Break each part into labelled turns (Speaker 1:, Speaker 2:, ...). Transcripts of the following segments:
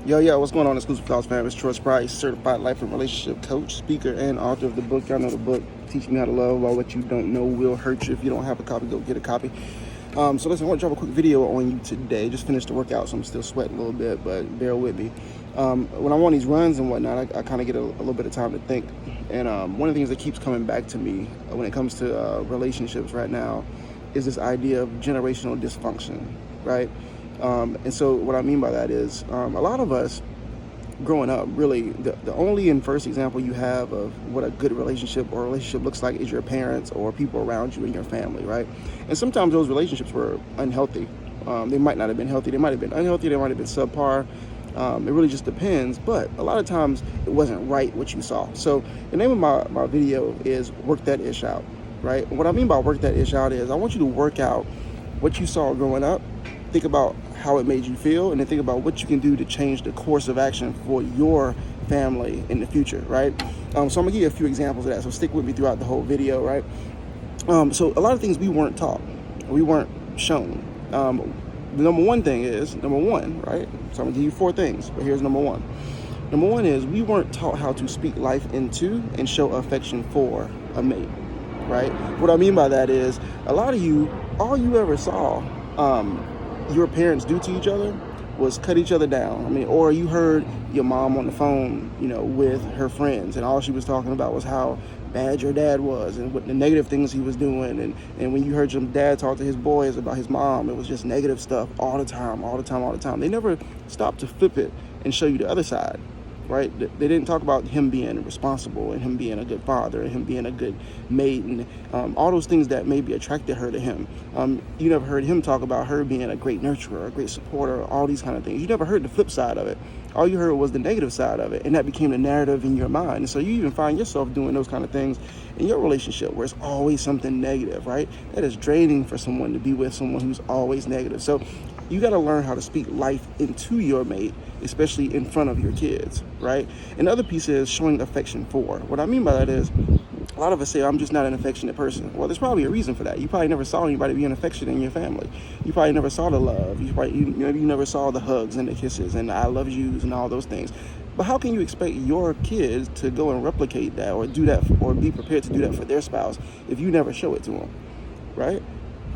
Speaker 1: Yo, what's going on, Exclusive Thoughts fam? It's Troy Price, certified life and relationship coach, speaker, and author of the book. Y'all know the book, Teach Me How to Love. All what you don't know will hurt you. If you don't have a copy, go get a copy. So listen, I want to drop a quick video on you today. Just finished the workout, so I'm still sweating a little bit, but bear with me. When I'm on these runs and whatnot, I kind of get a little bit of time to think. And one of the things that keeps coming back to me when it comes to relationships right now is this idea of generational dysfunction, right? And so what I mean by that is a lot of us growing up, really, the only and first example you have of what a good relationship or relationship looks like is your parents or people around you in your family, right? And sometimes those relationships were unhealthy. They might not have been healthy. They might have been unhealthy. They might have been subpar. It really just depends. But a lot of times it wasn't right what you saw. So the name of my video is Work That Ish Out, right? And what I mean by work that ish out is I want you to work out what you saw growing up. Think about how it made you feel, and then think about what you can do to change the course of action for your family in the future, right? So I'm gonna give you a few examples of that, so stick with me throughout the whole video, right? So a lot of things we weren't taught, we weren't shown. The number one thing is, right? So I'm gonna give you 4 things, but here's number one. Number one is we weren't taught how to speak life into and show affection for a mate, right? What I mean by that is a lot of you, all you ever saw your parents do to each other was cut each other down. I mean, or you heard your mom on the phone, with her friends, and all she was talking about was how bad your dad was and what the negative things he was doing. And when you heard your dad talk to his boys about his mom, it was just negative stuff all the time. They never stopped to flip it and show you the other side, right? They didn't talk about him being responsible and him being a good father and him being a good mate and all those things that maybe attracted her to him. You never heard him talk about her being a great nurturer, a great supporter, all these kind of things. You never heard the flip side of it. All you heard was the negative side of it, and that became the narrative in your mind. And so you even find yourself doing those kind of things in your relationship where it's always something negative, right? That is draining for someone to be with someone who's always negative. So you got to learn how to speak life into your mate, especially in front of your kids, right? And the other piece is showing affection for. What I mean by that is a lot of us say, I'm just not an affectionate person. Well, there's probably a reason for that. You probably never saw anybody being affectionate in your family. You probably never saw the love. You never saw the hugs and the kisses and the I love yous and all those things. But how can you expect your kids to go and replicate that or do that or be prepared to do that for their spouse if you never show it to them, right?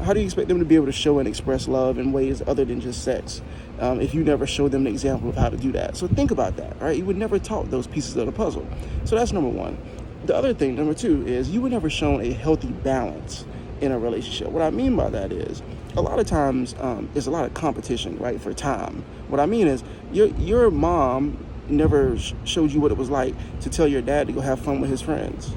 Speaker 1: How do you expect them to be able to show and express love in ways other than just sex if you never show them an example of how to do that? So think about that, right? You would never taught those pieces of the puzzle. So that's number one. The other thing, number two, is you were never shown a healthy balance in a relationship. What I mean by that is a lot of times there's a lot of competition, right, for time. What I mean is your mom never showed you what it was like to tell your dad to go have fun with his friends,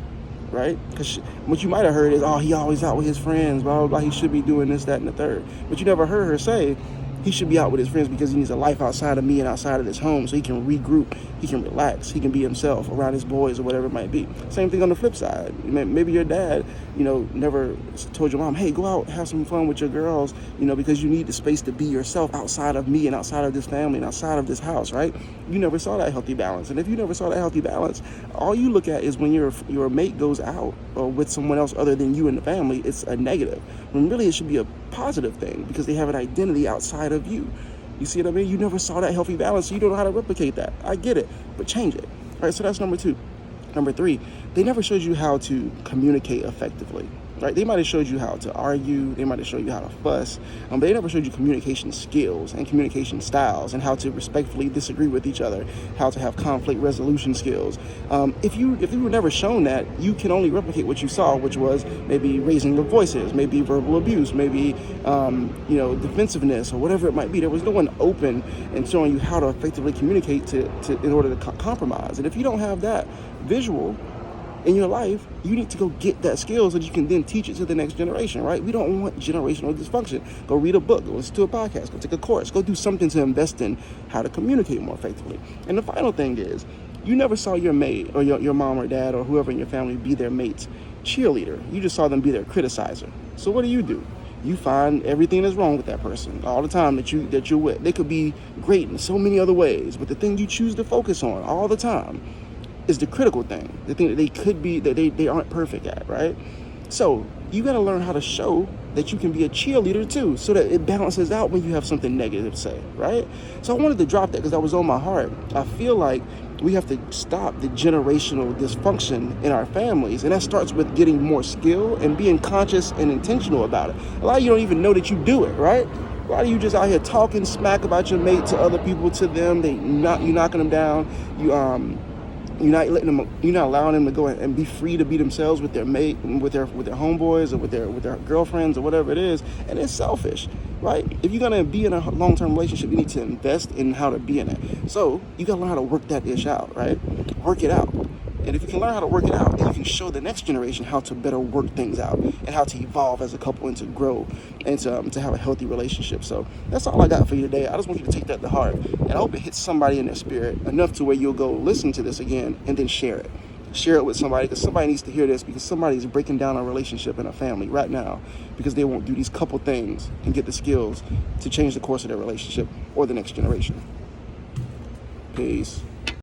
Speaker 1: right? Because what you might have heard is, oh, he always out with his friends, blah, blah, blah. He should be doing this, that, and the third. But you never heard her say, he should be out with his friends because he needs a life outside of me and outside of this home so he can regroup, he can relax, he can be himself around his boys or whatever it might be. Same thing on the flip side. Maybe your dad, never told your mom, hey, go out, have some fun with your girls, because you need the space to be yourself outside of me and outside of this family and outside of this house, right? You never saw that healthy balance. And if you never saw that healthy balance, all you look at is when your mate goes out or with someone else other than you and the family, it's a negative. When really it should be a positive thing because they have an identity outside of you. You see what I mean? You never saw that healthy balance, so you don't know how to replicate that. I get it, but change it. All right, so that's number 2. Number 3, they never showed you how to communicate effectively. Right? They might have showed you how to argue, they might have showed you how to fuss, but they never showed you communication skills and communication styles and how to respectfully disagree with each other, how to have conflict resolution skills. If you were never shown that, you can only replicate what you saw, which was maybe raising your voices, maybe verbal abuse, maybe defensiveness or whatever it might be. There was no one open and showing you how to effectively communicate in order to compromise. And if you don't have that visual in your life, you need to go get that skill so that you can then teach it to the next generation, right? We don't want generational dysfunction. Go read a book, go listen to a podcast, go take a course, go do something to invest in how to communicate more effectively. And the final thing is, you never saw your mate or your mom or dad or whoever in your family be their mate's cheerleader. You just saw them be their criticizer. So what do? You find everything that's wrong with that person all the time that you're with. They could be great in so many other ways, but the thing you choose to focus on all the time is the critical thing, the thing that they could be, that they aren't perfect at, right? So you got to learn how to show that you can be a cheerleader too, so that it balances out when you have something negative to say, right? So I wanted to drop that because that was on my heart. I feel like we have to stop the generational dysfunction in our families, and that starts with getting more skill and being conscious and intentional about it. A lot of you don't even know that you do it, right? A lot of you just out here talking smack about your mate to other people, to them. You're knocking them down. You're not allowing them to go and be free to be themselves with their mate, with their homeboys, or with their girlfriends, or whatever it is. And it's selfish, right? If you're gonna be in a long-term relationship, you need to invest in how to be in it. So you gotta learn how to work that ish out, right? Work it out. And if you can learn how to work it out, then you can show the next generation how to better work things out and how to evolve as a couple and to grow and to have a healthy relationship. So that's all I got for you today. I just want you to take that to heart. And I hope it hits somebody in their spirit enough to where you'll go listen to this again and then share it. Share it with somebody, because somebody needs to hear this, because somebody is breaking down a relationship in a family right now because they won't do these couple things and get the skills to change the course of their relationship or the next generation. Peace.